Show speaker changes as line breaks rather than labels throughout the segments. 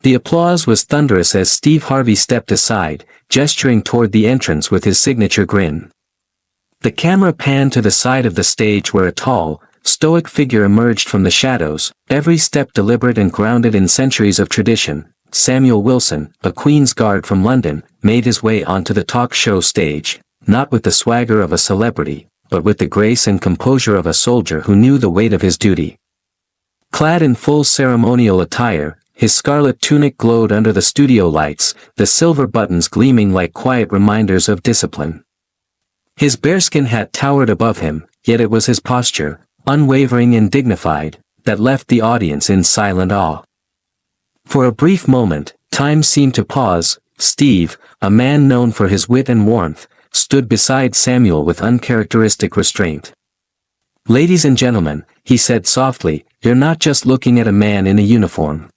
The applause was thunderous as Steve Harvey stepped aside, gesturing toward the entrance with his signature grin. The camera panned to the side of the stage where a tall, stoic figure emerged from the shadows, every step deliberate and grounded in centuries of tradition. Samuel Wilson, a Queen's Guard from London, made his way onto the talk show stage, not with the swagger of a celebrity, but with the grace and composure of a soldier who knew the weight of his duty. Clad in full ceremonial attire, his scarlet tunic glowed under the studio lights, the silver buttons gleaming like quiet reminders of discipline. His bearskin hat towered above him, yet it was his posture, unwavering and dignified, that left the audience in silent awe. For a brief moment, time seemed to pause. Steve, a man known for his wit and warmth, stood beside Samuel with uncharacteristic restraint. "Ladies and gentlemen," he said softly, "you're not just looking at a man in a uniform.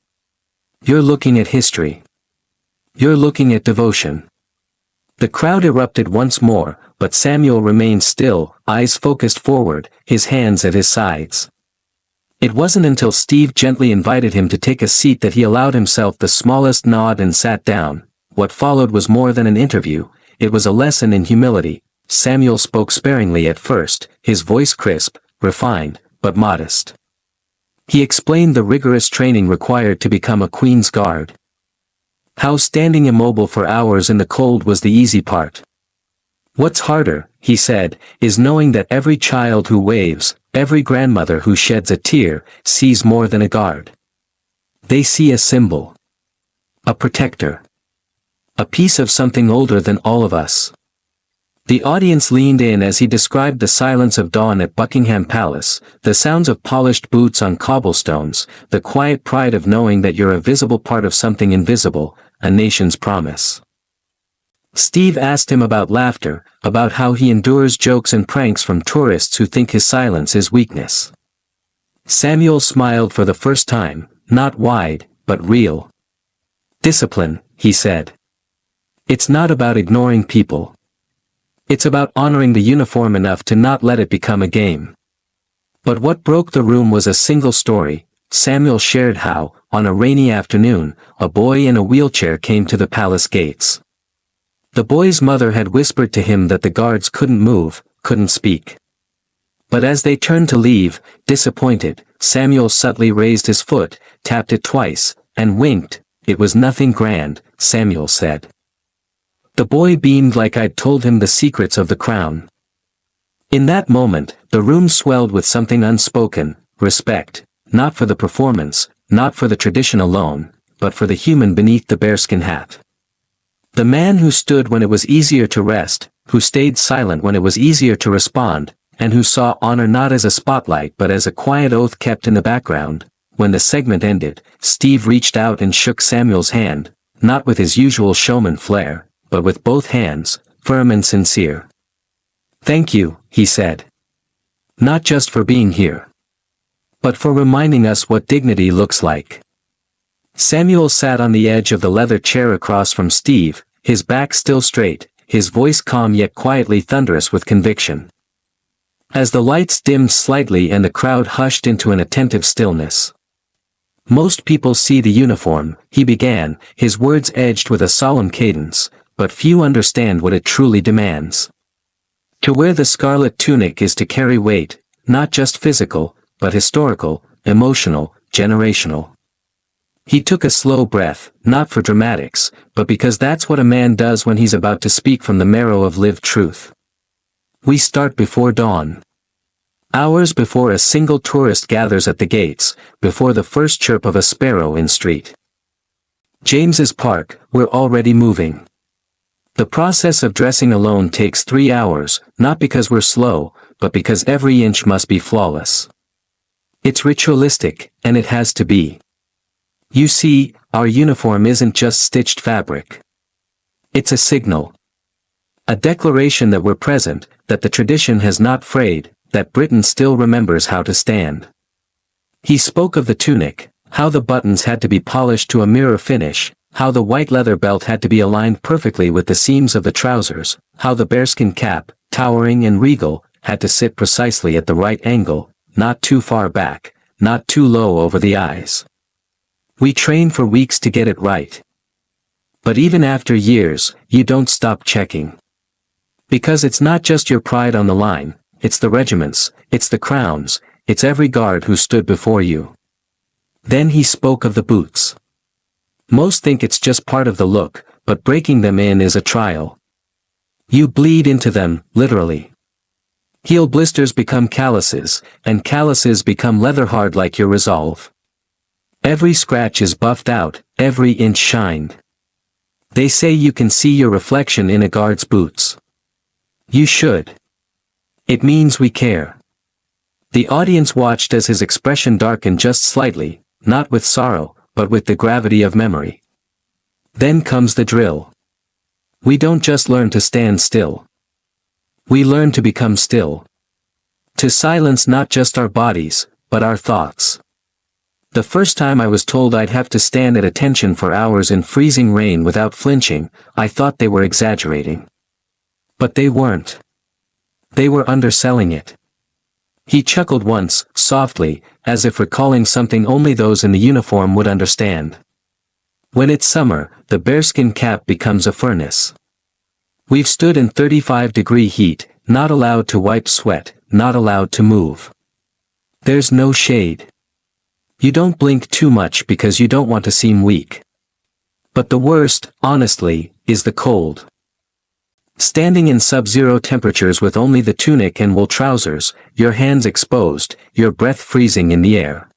You're looking at history. You're looking at devotion." The crowd erupted once more, but Samuel remained still, eyes focused forward, his hands at his sides. It wasn't until Steve gently invited him to take a seat that he allowed himself the smallest nod and sat down. What followed was more than an interview, it was a lesson in humility. Samuel spoke sparingly at first, his voice crisp, refined, but modest. He explained the rigorous training required to become a Queen's Guard. How standing immobile for hours in the cold was the easy part. "What's harder," he said, "is knowing that every child who waves, every grandmother who sheds a tear, sees more than a guard. They see a symbol. A protector. A piece of something older than all of us." The audience leaned in as he described the silence of dawn at Buckingham Palace, the sounds of polished boots on cobblestones, the quiet pride of knowing that you're a visible part of something invisible, a nation's promise. Steve asked him about laughter, about how he endures jokes and pranks from tourists who think his silence is weakness. Samuel smiled for the first time, not wide, but real. "Discipline," he said. "It's not about ignoring people. It's about honoring the uniform enough to not let it become a game." But what broke the room was a single story. Samuel shared how, on a rainy afternoon, a boy in a wheelchair came to the palace gates. The boy's mother had whispered to him that the guards couldn't move, couldn't speak. But as they turned to leave, disappointed, Samuel subtly raised his foot, tapped it twice, and winked. "It was nothing grand," Samuel said. The boy beamed like I'd told him the secrets of the crown. In that moment, the room swelled with something unspoken, respect, not for the performance, not for the tradition alone, but for the human beneath the bearskin hat. The man who stood when it was easier to rest, who stayed silent when it was easier to respond, and who saw honor not as a spotlight but as a quiet oath kept in the background. When the segment ended, Steve reached out and shook Samuel's hand, not with his usual showman flair, but with both hands, firm and sincere. "Thank you," he said. "Not just for being here, but for reminding us what dignity looks like." Samuel sat on the edge of the leather chair across from Steve, his back still straight, his voice calm yet quietly thunderous with conviction. As the lights dimmed slightly and the crowd hushed into an attentive stillness. "Most people see the uniform," he began, his words edged with a solemn cadence, "but few understand what it truly demands. To wear the scarlet tunic is to carry weight, not just physical, but historical, emotional, generational." He took a slow breath, not for dramatics, but because that's what a man does when he's about to speak from the marrow of lived truth. "We start before dawn. Hours before a single tourist gathers at the gates, before the first chirp of a sparrow in street. James's Park, we're already moving. The process of dressing alone takes 3 hours, not because we're slow, but because every inch must be flawless. It's ritualistic, and it has to be. You see, our uniform isn't just stitched fabric. It's a signal. A declaration that we're present, that the tradition has not frayed, that Britain still remembers how to stand." He spoke of the tunic, how the buttons had to be polished to a mirror finish, how the white leather belt had to be aligned perfectly with the seams of the trousers, how the bearskin cap, towering and regal, had to sit precisely at the right angle, not too far back, not too low over the eyes. We train for weeks to get it right. But even after years, you don't stop checking. Because it's not just your pride on the line, it's the regiments, it's the crowns, it's every guard who stood before you. Then he spoke of the boots. Most think it's just part of the look, but breaking them in is a trial. You bleed into them, literally. Heel blisters become calluses, and calluses become leather hard like your resolve. Every scratch is buffed out, every inch shined. They say you can see your reflection in a guard's boots. You should. It means we care. The audience watched as his expression darkened just slightly, not with sorrow, but with the gravity of memory. Then comes the drill. We don't just learn to stand still. We learn to become still. To silence not just our bodies, but our thoughts. The first time I was told I'd have to stand at attention for hours in freezing rain without flinching, I thought they were exaggerating. But they weren't. They were underselling it. He chuckled once, softly, as if recalling something only those in the uniform would understand. When it's summer, the bearskin cap becomes a furnace. We've stood in 35-degree heat, not allowed to wipe sweat, not allowed to move. There's no shade. You don't blink too much because you don't want to seem weak. But the worst, honestly, is the cold. Standing in sub-zero temperatures with only the tunic and wool trousers, your hands exposed, your breath freezing in the air.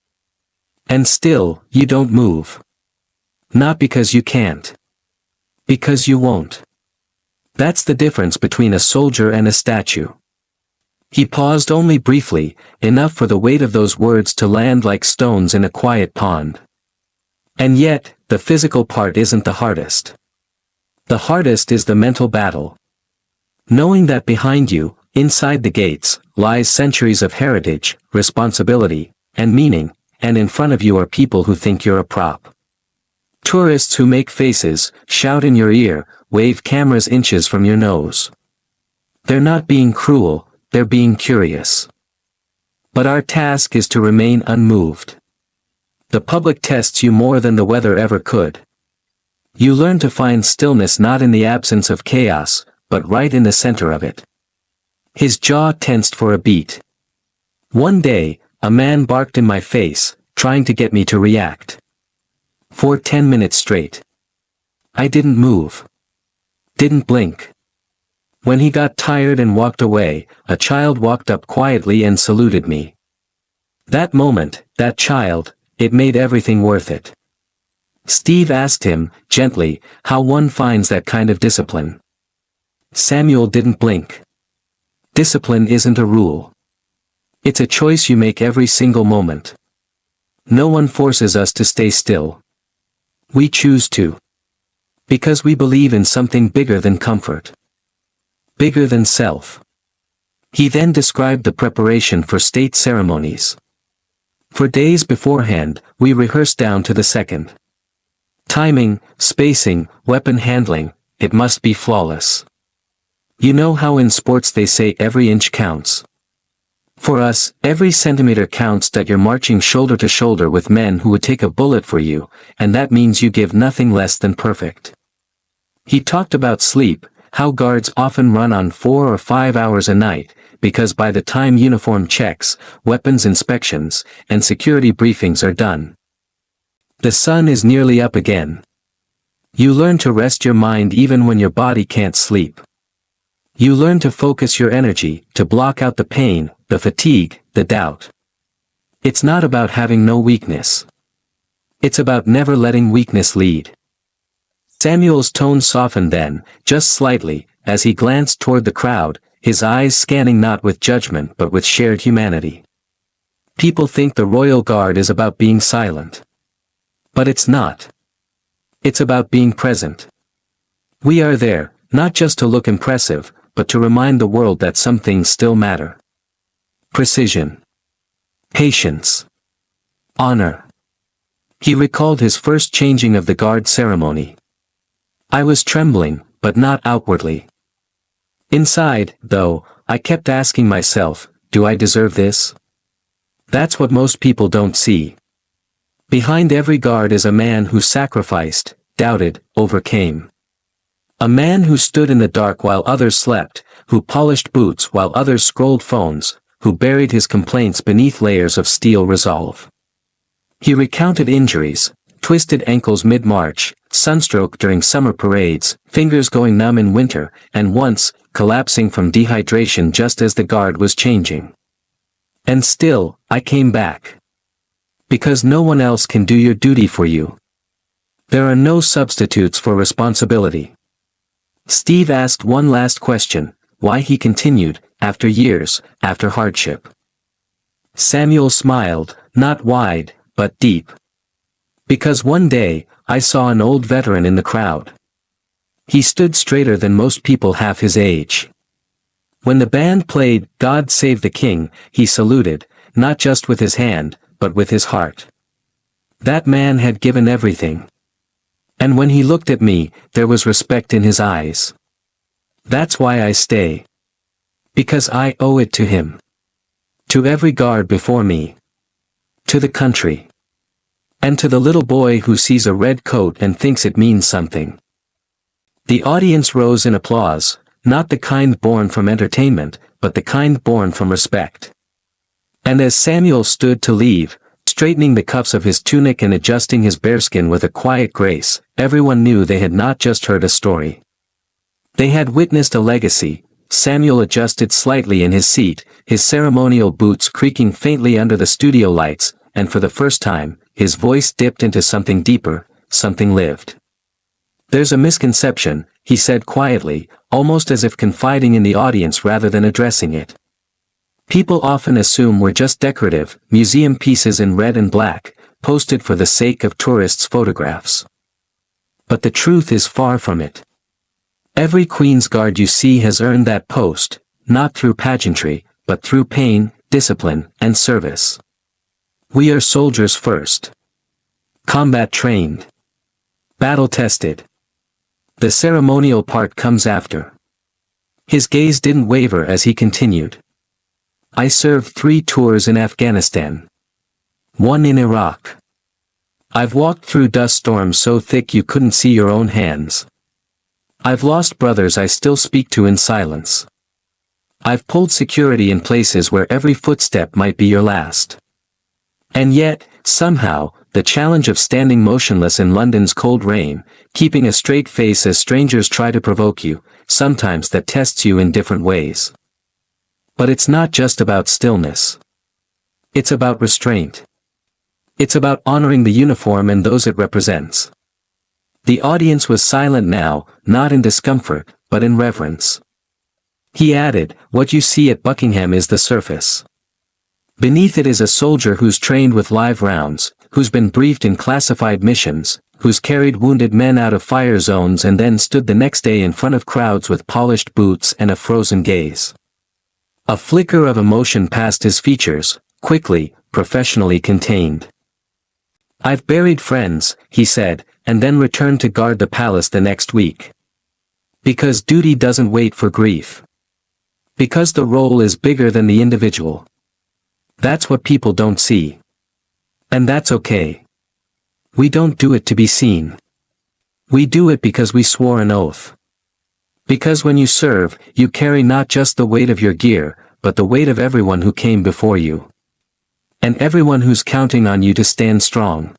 And still, you don't move. Not because you can't. Because you won't. That's the difference between a soldier and a statue. He paused only briefly, enough for the weight of those words to land like stones in a quiet pond. And yet, the physical part isn't the hardest. The hardest is the mental battle. Knowing that behind you, inside the gates, lies centuries of heritage, responsibility, and meaning, and in front of you are people who think you're a prop. Tourists who make faces, shout in your ear, wave cameras inches from your nose. They're not being cruel, they're being curious. But our task is to remain unmoved. The public tests you more than the weather ever could. You learn to find stillness not in the absence of chaos, but right in the center of it. His jaw tensed for a beat. One day, a man barked in my face, trying to get me to react. For 10 minutes straight. I didn't move. Didn't blink. When he got tired and walked away, a child walked up quietly and saluted me. That moment, that child, it made everything worth it. Steve asked him, gently, how one finds that kind of discipline. Samuel didn't blink. Discipline isn't a rule. It's a choice you make every single moment. No one forces us to stay still. We choose to. Because we believe in something bigger than comfort. Bigger than self. He then described the preparation for state ceremonies. For days beforehand, we rehearsed down to the second. Timing, spacing, weapon handling, it must be flawless. You know how in sports they say every inch counts. For us, every centimeter counts that you're marching shoulder to shoulder with men who would take a bullet for you, and that means you give nothing less than perfect. He talked about sleep, how guards often run on 4 or 5 hours a night, because by the time uniform checks, weapons inspections, and security briefings are done, the sun is nearly up again. You learn to rest your mind even when your body can't sleep. You learn to focus your energy, to block out the pain, the fatigue, the doubt. It's not about having no weakness. It's about never letting weakness lead. Samuel's tone softened then, just slightly, as he glanced toward the crowd, his eyes scanning not with judgment but with shared humanity. People think the Royal Guard is about being silent. But it's not. It's about being present. We are there, not just to look impressive, but to remind the world that some things still matter. Precision. Patience. Honor. He recalled his first changing of the guard ceremony. I was trembling, but not outwardly. Inside, though, I kept asking myself, do I deserve this? That's what most people don't see. Behind every guard is a man who sacrificed, doubted, overcame. A man who stood in the dark while others slept, who polished boots while others scrolled phones, who buried his complaints beneath layers of steel resolve. He recounted injuries, twisted ankles mid-march, sunstroke during summer parades, fingers going numb in winter, and once, collapsing from dehydration just as the guard was changing. And still, I came back. Because no one else can do your duty for you. There are no substitutes for responsibility. Steve asked one last question, why he continued, after years, after hardship. Samuel smiled, not wide, but deep. Because one day, I saw an old veteran in the crowd. He stood straighter than most people half his age. When the band played God Save the King, he saluted, not just with his hand, but with his heart. That man had given everything. And when he looked at me, there was respect in his eyes. That's why I stay. Because I owe it to him. To every guard before me. To the country. And to the little boy who sees a red coat and thinks it means something. The audience rose in applause, not the kind born from entertainment, but the kind born from respect. And as Samuel stood to leave, straightening the cuffs of his tunic and adjusting his bearskin with a quiet grace, everyone knew they had not just heard a story. They had witnessed a legacy. Samuel adjusted slightly in his seat, his ceremonial boots creaking faintly under the studio lights, and for the first time, his voice dipped into something deeper, something lived. There's a misconception, he said quietly, almost as if confiding in the audience rather than addressing it. People often assume we're just decorative, museum pieces in red and black, posted for the sake of tourists' photographs. But the truth is far from it. Every Queen's Guard you see has earned that post, not through pageantry, but through pain, discipline, and service. We are soldiers first. Combat trained. Battle tested. The ceremonial part comes after. His gaze didn't waver as he continued. I served 3 tours in Afghanistan. 1 in Iraq. I've walked through dust storms so thick you couldn't see your own hands. I've lost brothers I still speak to in silence. I've pulled security in places where every footstep might be your last. And yet, somehow, the challenge of standing motionless in London's cold rain, keeping a straight face as strangers try to provoke you, sometimes that tests you in different ways. But it's not just about stillness. It's about restraint. It's about honoring the uniform and those it represents. The audience was silent now, not in discomfort, but in reverence. He added, what you see at Buckingham is the surface. Beneath it is a soldier who's trained with live rounds, who's been briefed in classified missions, who's carried wounded men out of fire zones and then stood the next day in front of crowds with polished boots and a frozen gaze. A flicker of emotion passed his features, quickly, professionally contained. I've buried friends, he said, and then returned to guard the palace the next week. Because duty doesn't wait for grief. Because the role is bigger than the individual. That's what people don't see. And that's okay. We don't do it to be seen. We do it because we swore an oath. Because when you serve, you carry not just the weight of your gear, but the weight of everyone who came before you. And everyone who's counting on you to stand strong.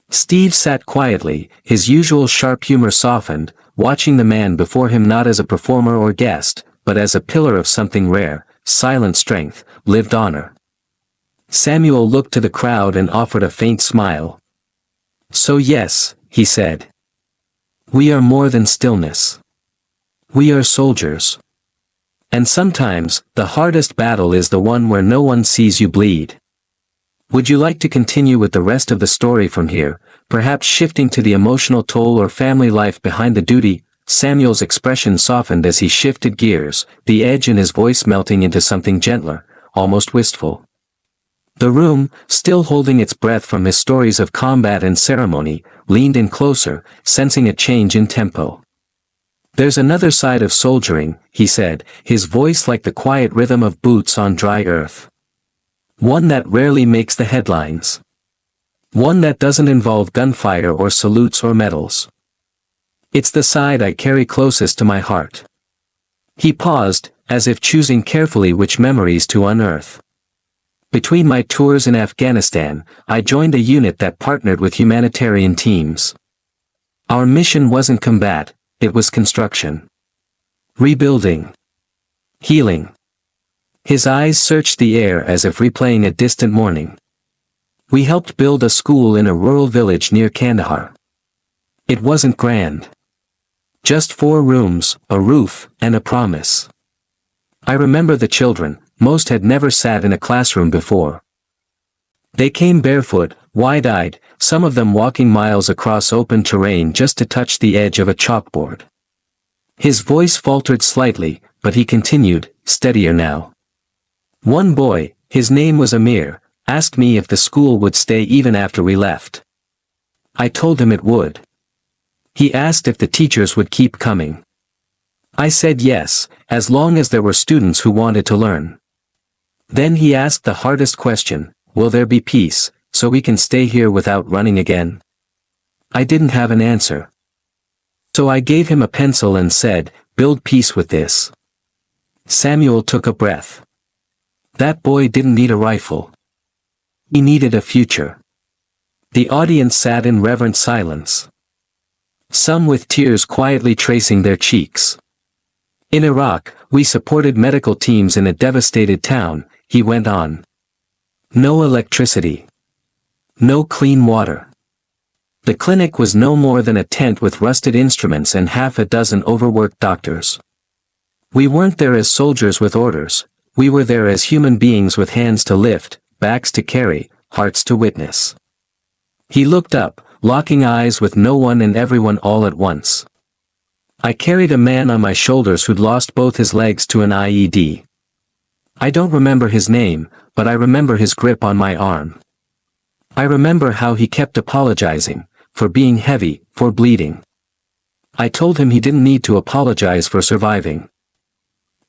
Steve sat quietly, his usual sharp humor softened, watching the man before him not as a performer or guest, but as a pillar of something rare, silent strength, lived honor. Samuel looked to the crowd and offered a faint smile. So yes, he said. We are more than stillness. We are soldiers. And sometimes, the hardest battle is the one where no one sees you bleed. Would you like to continue with the rest of the story from here, perhaps shifting to the emotional toll or family life behind the duty? Samuel's expression softened as he shifted gears, the edge in his voice melting into something gentler, almost wistful. The room, still holding its breath from his stories of combat and ceremony, leaned in closer, sensing a change in tempo. There's another side of soldiering, he said, his voice like the quiet rhythm of boots on dry earth. One that rarely makes the headlines. One that doesn't involve gunfire or salutes or medals. It's the side I carry closest to my heart. He paused, as if choosing carefully which memories to unearth. Between my tours in Afghanistan, I joined a unit that partnered with humanitarian teams. Our mission wasn't combat, it was construction. Rebuilding. Healing. His eyes searched the air as if replaying a distant morning. We helped build a school in a rural village near Kandahar. It wasn't grand. Just 4 rooms, a roof, and a promise. I remember the children, most had never sat in a classroom before. They came barefoot, wide-eyed, some of them walking miles across open terrain just to touch the edge of a chalkboard. His voice faltered slightly, but he continued, steadier now. One boy, his name was Amir, asked me if the school would stay even after we left. I told him it would. He asked if the teachers would keep coming. I said yes, as long as there were students who wanted to learn. Then he asked the hardest question, will there be peace, so we can stay here without running again? I didn't have an answer. So I gave him a pencil and said, build peace with this. Samuel took a breath. That boy didn't need a rifle. He needed a future. The audience sat in reverent silence. Some with tears quietly tracing their cheeks. In Iraq, we supported medical teams in a devastated town, he went on. No electricity. No clean water. The clinic was no more than a tent with rusted instruments and half a dozen overworked doctors. We weren't there as soldiers with orders, we were there as human beings with hands to lift, backs to carry, hearts to witness. He looked up, locking eyes with no one and everyone all at once. I carried a man on my shoulders who'd lost both his legs to an IED. I don't remember his name, but I remember his grip on my arm. I remember how he kept apologizing, for being heavy, for bleeding. I told him he didn't need to apologize for surviving.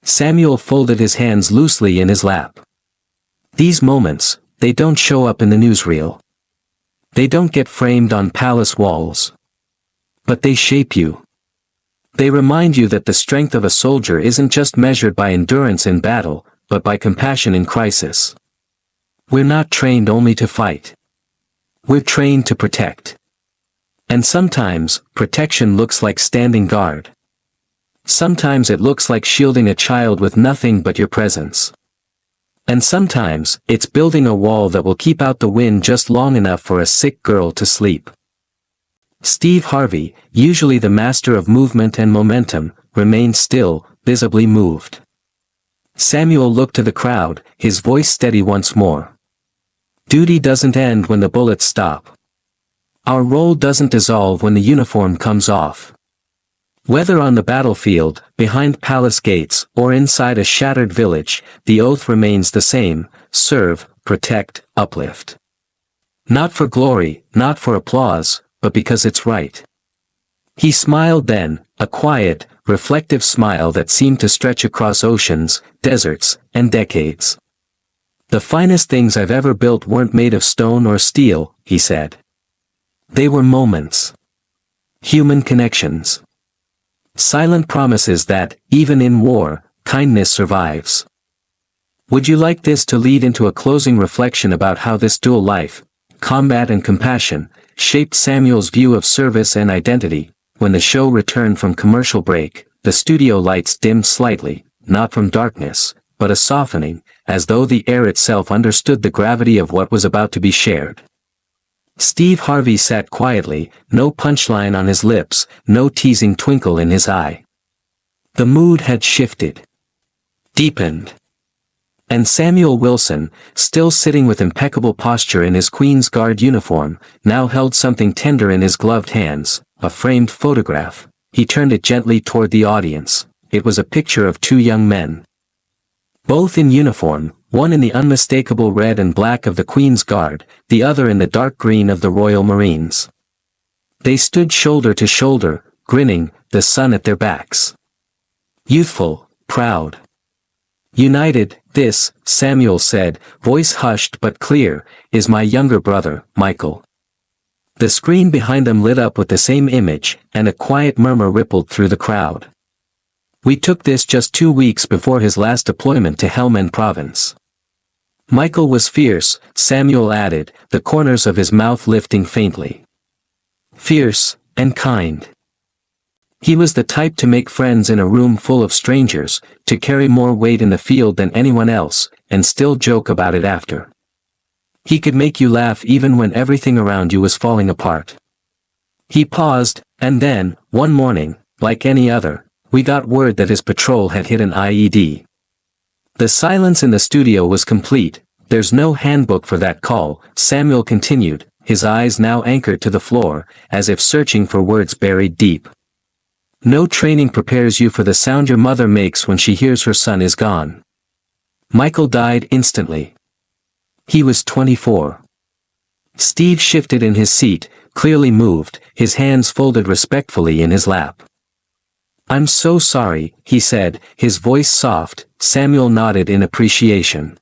Samuel folded his hands loosely in his lap. These moments, they don't show up in the newsreel. They don't get framed on palace walls. But they shape you. They remind you that the strength of a soldier isn't just measured by endurance in battle, but by compassion in crisis. We're not trained only to fight. We're trained to protect. And sometimes, protection looks like standing guard. Sometimes it looks like shielding a child with nothing but your presence. And sometimes, it's building a wall that will keep out the wind just long enough for a sick girl to sleep. Steve Harvey, usually the master of movement and momentum, remained still, visibly moved. Samuel looked to the crowd, his voice steady once more. Duty doesn't end when the bullets stop. Our role doesn't dissolve when the uniform comes off. Whether on the battlefield, behind palace gates, or inside a shattered village, the oath remains the same: serve, protect, uplift. Not for glory, not for applause, but because it's right. He smiled then, a quiet, reflective smile that seemed to stretch across oceans, deserts, and decades. The finest things I've ever built weren't made of stone or steel, he said. They were moments. Human connections. Silent promises that, even in war, kindness survives. Would you like this to lead into a closing reflection about how this dual life, combat and compassion, shaped Samuel's view of service and identity? When the show returned from commercial break, the studio lights dimmed slightly, not from darkness, but a softening, as though the air itself understood the gravity of what was about to be shared. Steve Harvey sat quietly, no punchline on his lips, no teasing twinkle in his eye. The mood had shifted. Deepened. And Samuel Wilson, still sitting with impeccable posture in his Queen's Guard uniform, now held something tender in his gloved hands, a framed photograph. He turned it gently toward the audience. It was a picture of 2 young men. Both in uniform, one in the unmistakable red and black of the Queen's Guard, the other in the dark green of the Royal Marines. They stood shoulder to shoulder, grinning, the sun at their backs. Youthful, proud. United. This, Samuel said, voice hushed but clear, is my younger brother, Michael. The screen behind them lit up with the same image, and a quiet murmur rippled through the crowd. We took this just 2 weeks before his last deployment to Helmand province. Michael was fierce, Samuel added, the corners of his mouth lifting faintly. Fierce, and kind. He was the type to make friends in a room full of strangers, to carry more weight in the field than anyone else, and still joke about it after. He could make you laugh even when everything around you was falling apart. He paused, and then, one morning, like any other, we got word that his patrol had hit an IED. The silence in the studio was complete. There's no handbook for that call, Samuel continued, his eyes now anchored to the floor, as if searching for words buried deep. No training prepares you for the sound your mother makes when she hears her son is gone. Michael died instantly. He was 24. Steve shifted in his seat, clearly moved, his hands folded respectfully in his lap. I'm so sorry, he said, his voice soft. Samuel nodded in appreciation.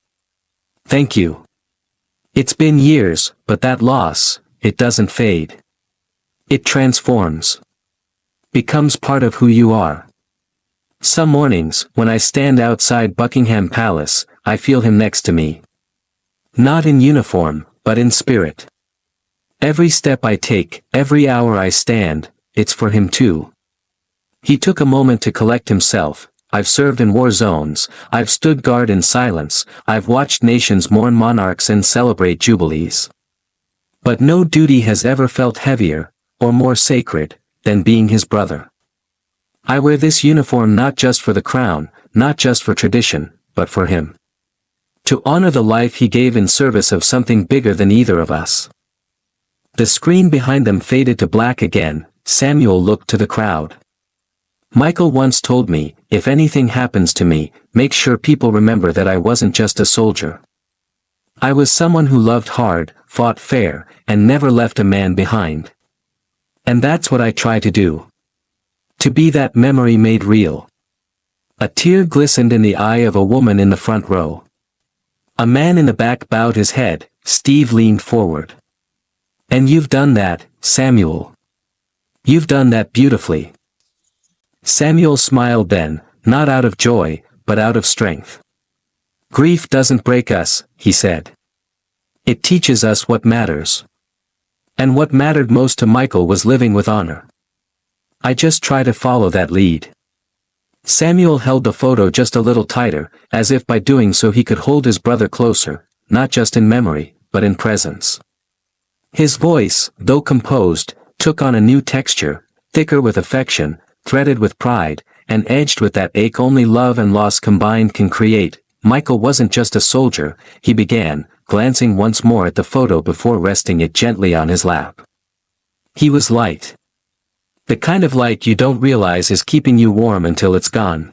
Thank you. It's been years, but that loss, it doesn't fade. It transforms. Becomes part of who you are. Some mornings, when I stand outside Buckingham Palace, I feel him next to me. Not in uniform, but in spirit. Every step I take, every hour I stand, it's for him too. He took a moment to collect himself. I've served in war zones, I've stood guard in silence, I've watched nations mourn monarchs and celebrate jubilees. But no duty has ever felt heavier, or more sacred, than being his brother. I wear this uniform not just for the crown, not just for tradition, but for him. To honor the life he gave in service of something bigger than either of us. The screen behind them faded to black again. Samuel looked to the crowd. Michael once told me, if anything happens to me, make sure people remember that I wasn't just a soldier. I was someone who loved hard, fought fair, and never left a man behind. And that's what I try to do. To be that memory made real. A tear glistened in the eye of a woman in the front row. A man in the back bowed his head. Steve leaned forward. And you've done that, Samuel. You've done that beautifully. Samuel smiled then, not out of joy, but out of strength. Grief doesn't break us, he said. It teaches us what matters. And what mattered most to Michael was living with honor. I just try to follow that lead. Samuel held the photo just a little tighter, as if by doing so he could hold his brother closer, not just in memory, but in presence. His voice, though composed, took on a new texture, thicker with affection, threaded with pride, and edged with that ache only love and loss combined can create. Michael wasn't just a soldier, he began, glancing once more at the photo before resting it gently on his lap. He was light. The kind of light you don't realize is keeping you warm until it's gone.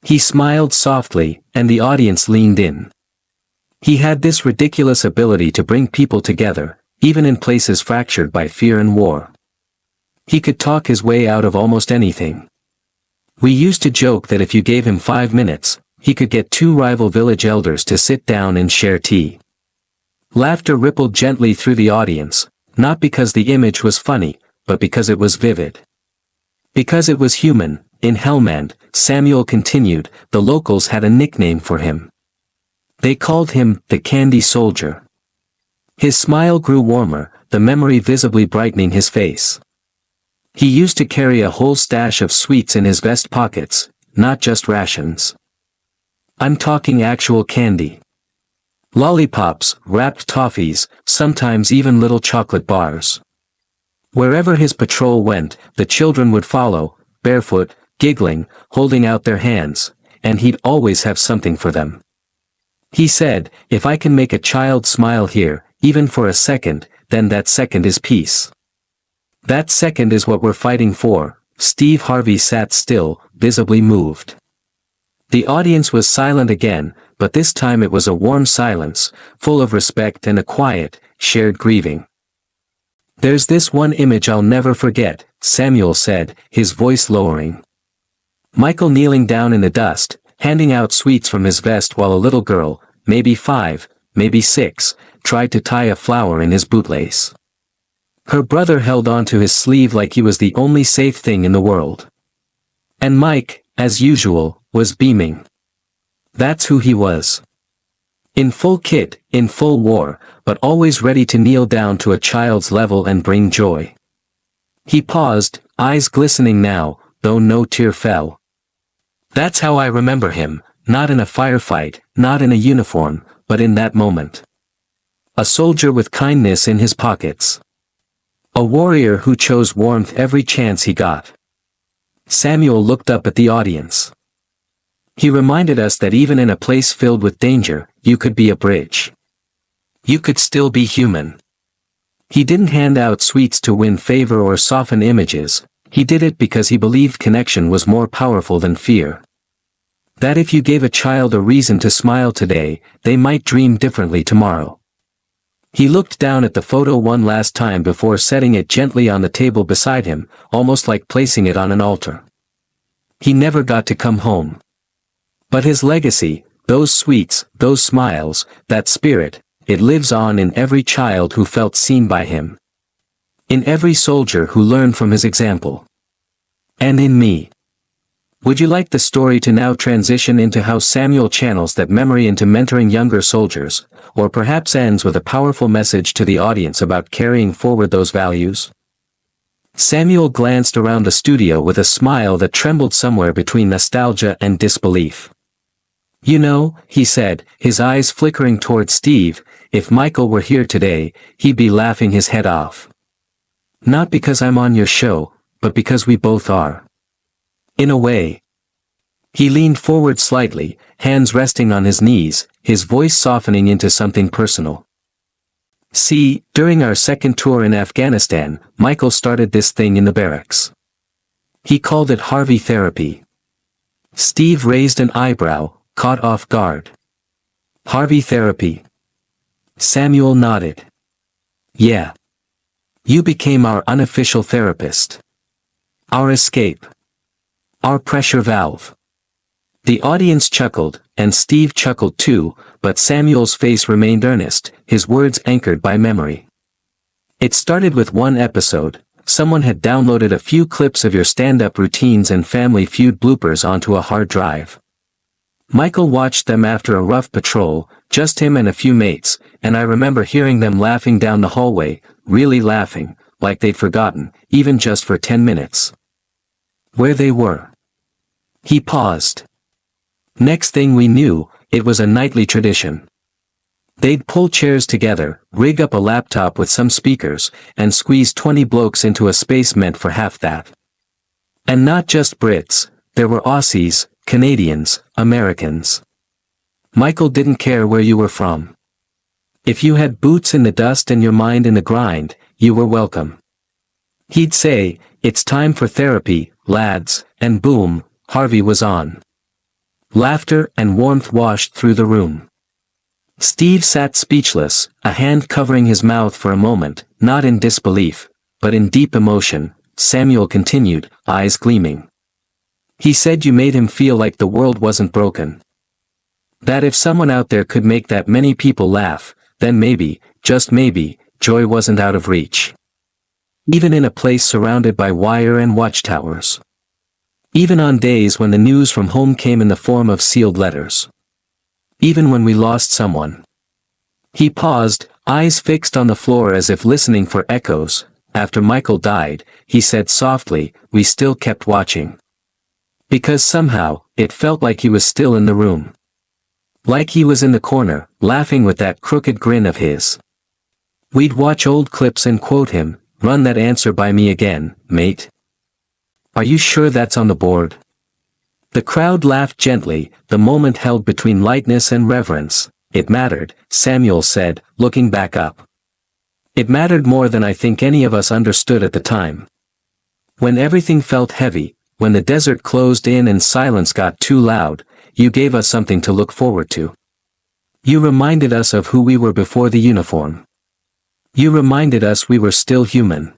He smiled softly, and the audience leaned in. He had this ridiculous ability to bring people together, even in places fractured by fear and war. He could talk his way out of almost anything. We used to joke that if you gave him 5 minutes, he could get 2 rival village elders to sit down and share tea. Laughter rippled gently through the audience, not because the image was funny, but because it was vivid. Because it was human. In Helmand, Samuel continued, the locals had a nickname for him. They called him the Candy Soldier. His smile grew warmer, the memory visibly brightening his face. He used to carry a whole stash of sweets in his vest pockets, not just rations. I'm talking actual candy. Lollipops, wrapped toffees, sometimes even little chocolate bars. Wherever his patrol went, the children would follow, barefoot, giggling, holding out their hands, and he'd always have something for them. He said, if I can make a child smile here, even for a second, then that second is peace. That second is what we're fighting for. Steve Harvey sat still, visibly moved. The audience was silent again, but this time it was a warm silence, full of respect and a quiet, shared grieving. There's this one image I'll never forget, Samuel said, his voice lowering. Michael kneeling down in the dust, handing out sweets from his vest while a little girl, maybe 5, maybe 6, tried to tie a flower in his bootlace. Her brother held onto his sleeve like he was the only safe thing in the world. And Mike, as usual, was beaming. That's who he was. In full kit, in full war, but always ready to kneel down to a child's level and bring joy. He paused, eyes glistening now, though no tear fell. That's how I remember him, not in a firefight, not in a uniform, but in that moment. A soldier with kindness in his pockets. A warrior who chose warmth every chance he got. Samuel looked up at the audience. He reminded us that even in a place filled with danger, you could be a bridge. You could still be human. He didn't hand out sweets to win favor or soften images, he did it because he believed connection was more powerful than fear. That if you gave a child a reason to smile today, they might dream differently tomorrow. He looked down at the photo one last time before setting it gently on the table beside him, almost like placing it on an altar. He never got to come home. But his legacy, those sweets, those smiles, that spirit, it lives on in every child who felt seen by him. In every soldier who learned from his example. And in me. Would you like the story to now transition into how Samuel channels that memory into mentoring younger soldiers, or perhaps ends with a powerful message to the audience about carrying forward those values? Samuel glanced around the studio with a smile that trembled somewhere between nostalgia and disbelief. You know, he said, his eyes flickering toward Steve, if Michael were here today, he'd be laughing his head off. Not because I'm on your show, but because we both are. In a way. He leaned forward slightly, hands resting on his knees, his voice softening into something personal. See, during our second tour in Afghanistan, Michael started this thing in the barracks. He called it Harvey therapy. Steve raised an eyebrow, caught off guard. Harvey therapy. Samuel nodded. Yeah. You became our unofficial therapist. Our escape. Our pressure valve. The audience chuckled, and Steve chuckled too, but Samuel's face remained earnest, his words anchored by memory. It started with one episode. Someone had downloaded a few clips of your stand-up routines and Family Feud bloopers onto a hard drive. Michael watched them after a rough patrol, just him and a few mates, and I remember hearing them laughing down the hallway, really laughing, like they'd forgotten, even just for 10 minutes. Where they were. He paused. Next thing we knew, it was a nightly tradition. They'd pull chairs together, rig up a laptop with some speakers, and squeeze 20 blokes into a space meant for half that. And not just Brits, there were Aussies, Canadians, Americans. Michael didn't care where you were from. If you had boots in the dust and your mind in the grind, you were welcome. He'd say, it's time for therapy, lads, and boom, Harvey was on. Laughter and warmth washed through the room. Steve sat speechless, a hand covering his mouth for a moment, not in disbelief, but in deep emotion. Samuel continued, eyes gleaming. He said you made him feel like the world wasn't broken. That if someone out there could make that many people laugh, then maybe, just maybe, joy wasn't out of reach. Even in a place surrounded by wire and watchtowers. Even on days when the news from home came in the form of sealed letters. Even when we lost someone. He paused, eyes fixed on the floor as if listening for echoes. After Michael died, he said softly, we still kept watching. Because somehow, it felt like he was still in the room. Like he was in the corner, laughing with that crooked grin of his. We'd watch old clips and quote him, run that answer by me again, mate. Are you sure that's on the board? The crowd laughed gently, the moment held between lightness and reverence. It mattered, Samuel said, looking back up. It mattered more than I think any of us understood at the time. When everything felt heavy, when the desert closed in and silence got too loud, you gave us something to look forward to. You reminded us of who we were before the uniform. You reminded us we were still human.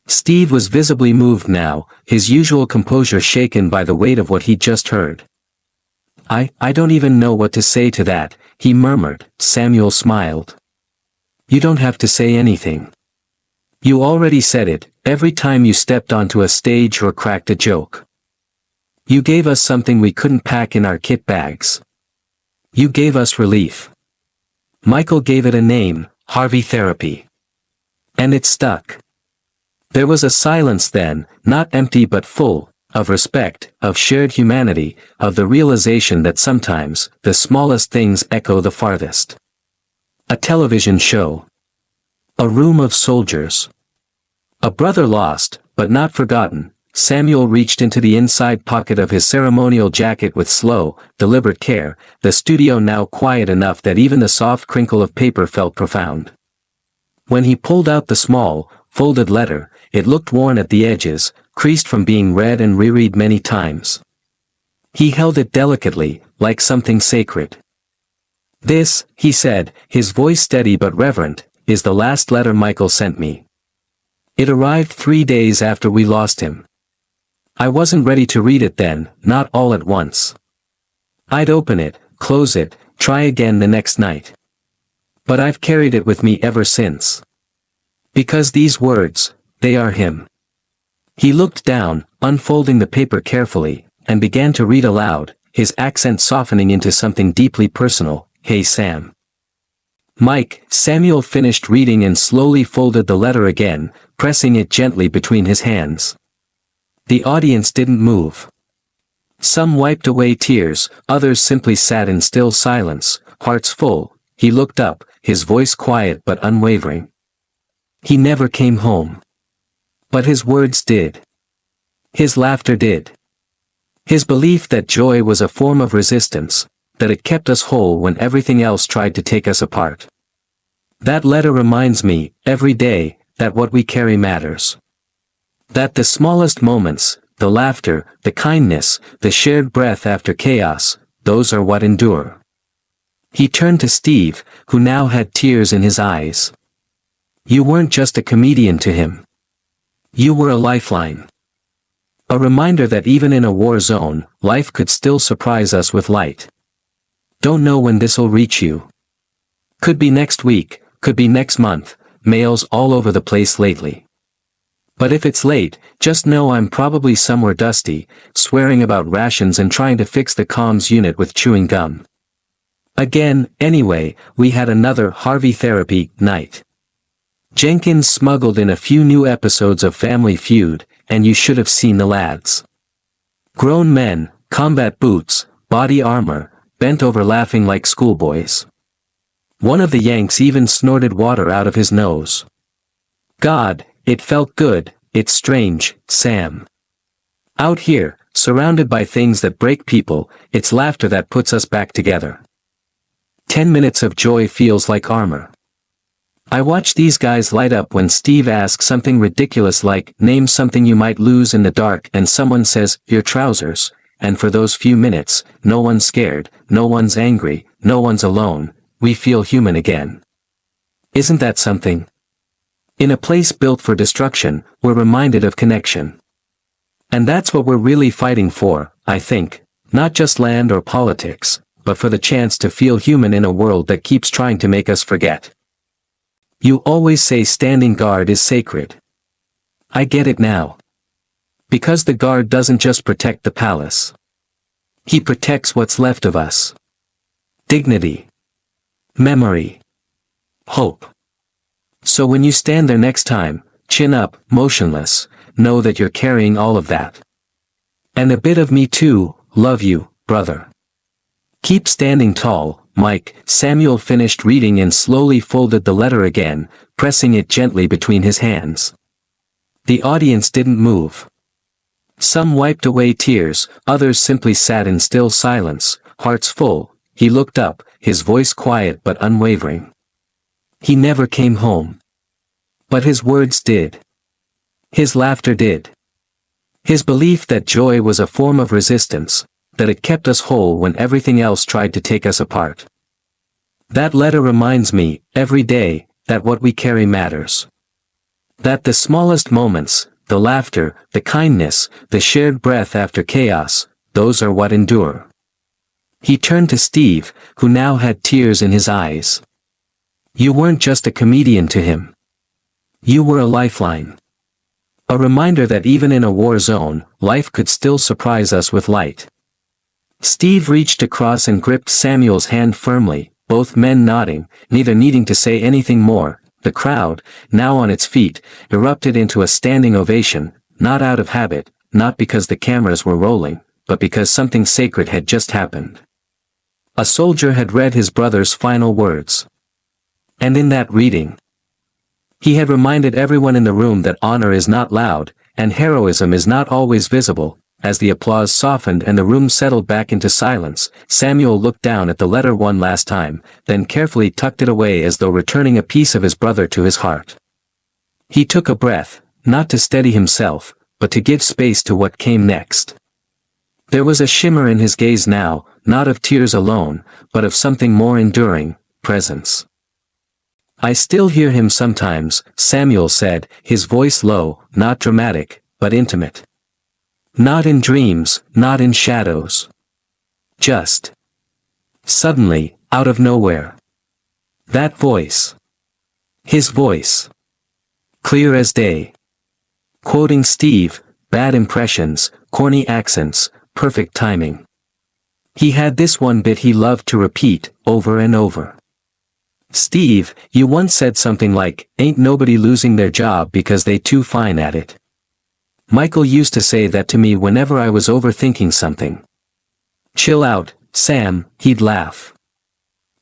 Steve was visibly moved now, his usual composure shaken by the weight of what he'd just heard. I don't even know what to say to that, he murmured. Samuel smiled. You don't have to say anything. You already said it, every time you stepped onto a stage or cracked a joke. You gave us something we couldn't pack in our kit bags. You gave us relief. Michael gave it a name, Harvey therapy. And it stuck. There was a silence then, not empty but full, of respect, of shared humanity, of the realization that sometimes, the smallest things echo the farthest. A television show. A room of soldiers. A brother lost, but not forgotten. Samuel reached into the inside pocket of his ceremonial jacket with slow, deliberate care, the studio now quiet enough that even the soft crinkle of paper felt profound. When he pulled out the small, folded letter, it looked worn at the edges, creased from being read and reread many times. He held it delicately, like something sacred. "This," he said, his voice steady but reverent, "is the last letter Michael sent me. It arrived 3 days after we lost him. I wasn't ready to read it then, not all at once. I'd open it, close it, try again the next night. But I've carried it with me ever since. Because these words, they are him." He looked down, unfolding the paper carefully, and began to read aloud, his accent softening into something deeply personal. "Hey Sam." "Mike," Samuel finished reading and slowly folded the letter again, pressing it gently between his hands. The audience didn't move. Some wiped away tears, others simply sat in still silence, hearts full. He looked up, his voice quiet but unwavering. He never came home. But his words did. His laughter did. His belief that joy was a form of resistance, that it kept us whole when everything else tried to take us apart. That letter reminds me, every day, that what we carry matters. That the smallest moments, the laughter, the kindness, the shared breath after chaos, those are what endure. He turned to Steve, who now had tears in his eyes. "You weren't just a comedian to him. You were a lifeline. A reminder that even in a war zone, life could still surprise us with light. Don't know when this'll reach you. Could be next week, could be next month, mails all over the place lately. But if it's late, just know I'm probably somewhere dusty, swearing about rations and trying to fix the comms unit with chewing gum." Again, anyway, we had another Harvey therapy night. Jenkins smuggled in a few new episodes of Family Feud, and you should have seen the lads. Grown men, combat boots, body armor, bent over laughing like schoolboys. One of the Yanks even snorted water out of his nose. God, it felt good. It's strange, Sam. Out here, surrounded by things that break people, it's laughter that puts us back together. 10 minutes of joy feels like armor. I watch these guys light up when Steve asks something ridiculous like, "Name something you might lose in the dark," and someone says, "Your trousers," and for those few minutes, no one's scared, no one's angry, no one's alone, we feel human again. Isn't that something? In a place built for destruction, we're reminded of connection. And that's what we're really fighting for, I think, not just land or politics, but for the chance to feel human in a world that keeps trying to make us forget. You always say standing guard is sacred. I get it now. Because the guard doesn't just protect the palace. He protects what's left of us. Dignity. Memory. Hope. So when you stand there next time, chin up, motionless, know that you're carrying all of that. And a bit of me too, love you, brother. Keep standing tall, Mike. Samuel finished reading and slowly folded the letter again, pressing it gently between his hands. The audience didn't move. Some wiped away tears, others simply sat in still silence, hearts full. He looked up, his voice quiet but unwavering. He never came home. But his words did. His laughter did. His belief that joy was a form of resistance, that it kept us whole when everything else tried to take us apart. That letter reminds me, every day, that what we carry matters. That the smallest moments, the laughter, the kindness, the shared breath after chaos, those are what endure. He turned to Steve, who now had tears in his eyes. You weren't just a comedian to him. You were a lifeline. A reminder that even in a war zone, life could still surprise us with light. Steve reached across and gripped Samuel's hand firmly, both men nodding, neither needing to say anything more. The crowd, now on its feet, erupted into a standing ovation, not out of habit, not because the cameras were rolling, but because something sacred had just happened. A soldier had read his brother's final words. And in that reading, he had reminded everyone in the room that honor is not loud, and heroism is not always visible. As the applause softened and the room settled back into silence, Samuel looked down at the letter one last time, then carefully tucked it away as though returning a piece of his brother to his heart. He took a breath, not to steady himself, but to give space to what came next. There was a shimmer in his gaze now, not of tears alone, but of something more enduring, presence. I still hear him sometimes, Samuel said, his voice low, not dramatic, but intimate. Not in dreams, not in shadows. Just. Suddenly, out of nowhere. That voice. His voice. Clear as day. Quoting Steve, bad impressions, corny accents, perfect timing. He had this one bit he loved to repeat, over and over. Steve, you once said something like, ain't nobody losing their job because they too fine at it. Michael used to say that to me whenever I was overthinking something. Chill out, Sam, he'd laugh.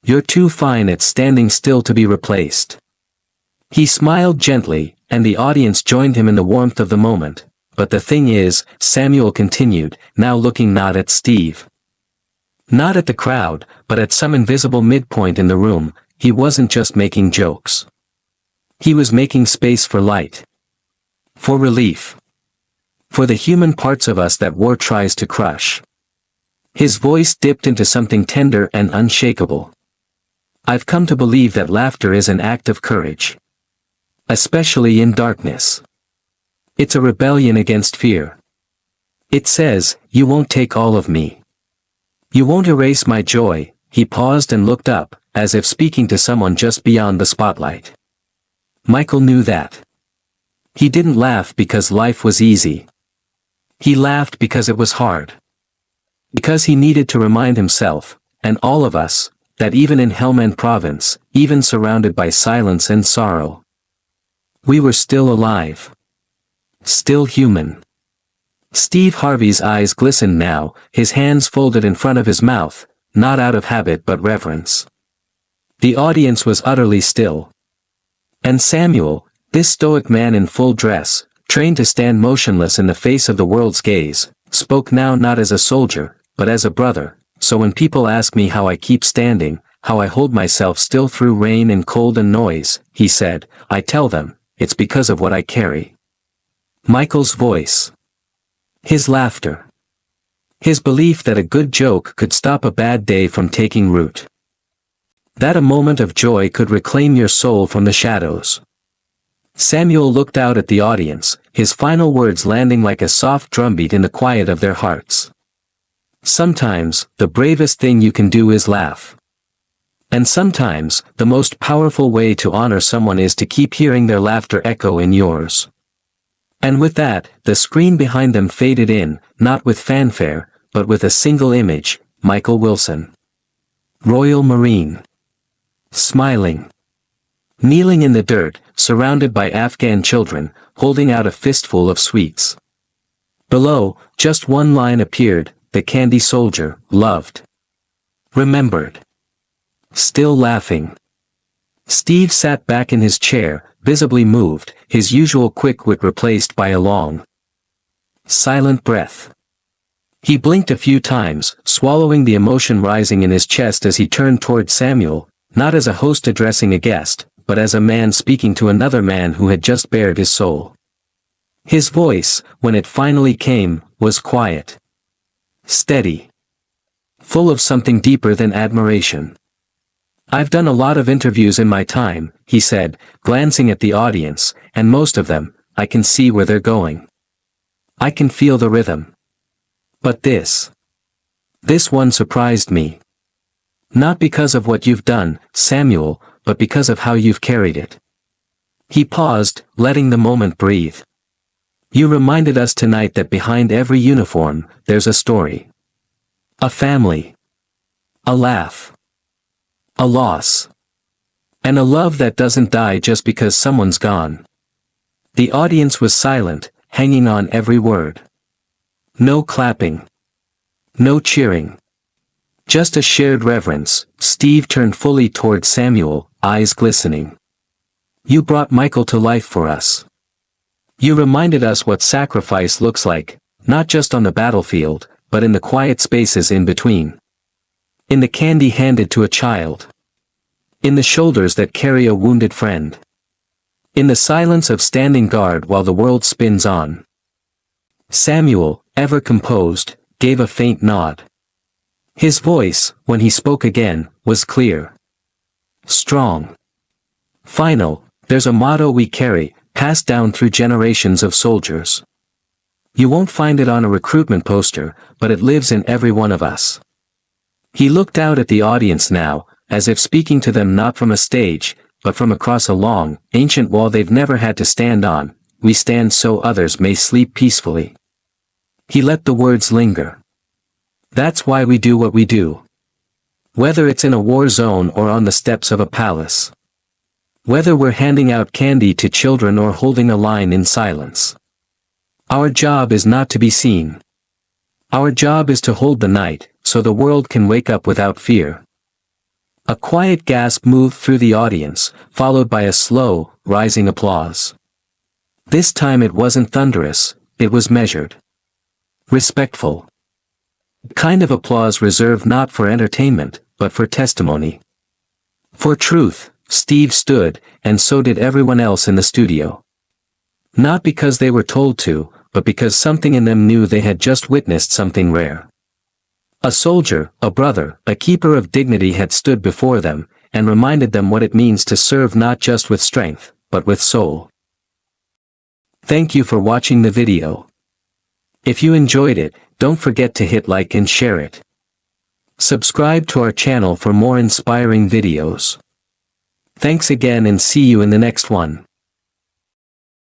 You're too fine at standing still to be replaced. He smiled gently, and the audience joined him in the warmth of the moment. But the thing is, Samuel continued, now looking not at Steve. Not at the crowd, but at some invisible midpoint in the room. He wasn't just making jokes. He was making space for light. For relief. For the human parts of us that war tries to crush. His voice dipped into something tender and unshakable. I've come to believe that laughter is an act of courage. Especially in darkness. It's a rebellion against fear. It says, you won't take all of me. You won't erase my joy. He paused and looked up, as if speaking to someone just beyond the spotlight. Michael knew that. He didn't laugh because life was easy. He laughed because it was hard. Because he needed to remind himself, and all of us, that even in Helmand Province, even surrounded by silence and sorrow, we were still alive. Still human. Steve Harvey's eyes glistened now, his hands folded in front of his mouth, not out of habit but reverence. The audience was utterly still. And Samuel, this stoic man in full dress, trained to stand motionless in the face of the world's gaze, spoke now not as a soldier, but as a brother. So when people ask me how I keep standing, how I hold myself still through rain and cold and noise, he said, I tell them, it's because of what I carry. Michael's voice. His laughter. His belief that a good joke could stop a bad day from taking root. That a moment of joy could reclaim your soul from the shadows. Samuel looked out at the audience, his final words landing like a soft drumbeat in the quiet of their hearts. Sometimes, the bravest thing you can do is laugh. And sometimes, the most powerful way to honor someone is to keep hearing their laughter echo in yours. And with that, the screen behind them faded in, not with fanfare, but with a single image, Michael Wilson. Royal Marine. Smiling. Kneeling in the dirt, surrounded by Afghan children, holding out a fistful of sweets. Below, just one line appeared, the candy soldier, loved. Remembered. Still laughing. Steve sat back in his chair, visibly moved, his usual quick wit replaced by a long, silent breath. He blinked a few times, swallowing the emotion rising in his chest as he turned toward Samuel, not as a host addressing a guest, but as a man speaking to another man who had just bared his soul. His voice, when it finally came, was quiet. Steady. Full of something deeper than admiration. I've done a lot of interviews in my time, he said, glancing at the audience, and most of them, I can see where they're going. I can feel the rhythm. But this one surprised me. Not because of what you've done, Samuel, but because of how you've carried it. He paused, letting the moment breathe. You reminded us tonight that behind every uniform, there's a story. A family. A laugh. A loss. And a love that doesn't die just because someone's gone. The audience was silent, hanging on every word. No clapping. No cheering. Just a shared reverence. Steve turned fully toward Samuel, eyes glistening. You brought Michael to life for us. You reminded us what sacrifice looks like, not just on the battlefield, but in the quiet spaces in between. In the candy handed to a child. In the shoulders that carry a wounded friend. In the silence of standing guard while the world spins on. Samuel, ever composed, gave a faint nod. His voice, when he spoke again, was clear. Strong. Final. There's a motto we carry, passed down through generations of soldiers. You won't find it on a recruitment poster, but it lives in every one of us. He looked out at the audience now, as if speaking to them not from a stage, but from across a long, ancient wall they've never had to stand on. We stand so others may sleep peacefully. He let the words linger. That's why we do what we do. Whether it's in a war zone or on the steps of a palace. Whether we're handing out candy to children or holding a line in silence. Our job is not to be seen. Our job is to hold the night, so the world can wake up without fear. A quiet gasp moved through the audience, followed by a slow, rising applause. This time it wasn't thunderous, it was measured. Respectful. Kind of applause reserved not for entertainment, but for testimony. For truth. Steve stood, and so did everyone else in the studio. Not because they were told to, but because something in them knew they had just witnessed something rare. A soldier, a brother, a keeper of dignity had stood before them, and reminded them what it means to serve not just with strength, but with soul. Thank you for watching the video. If you enjoyed it, don't forget to hit like and share it. Subscribe to our channel for more inspiring videos. Thanks again and see you in the next one.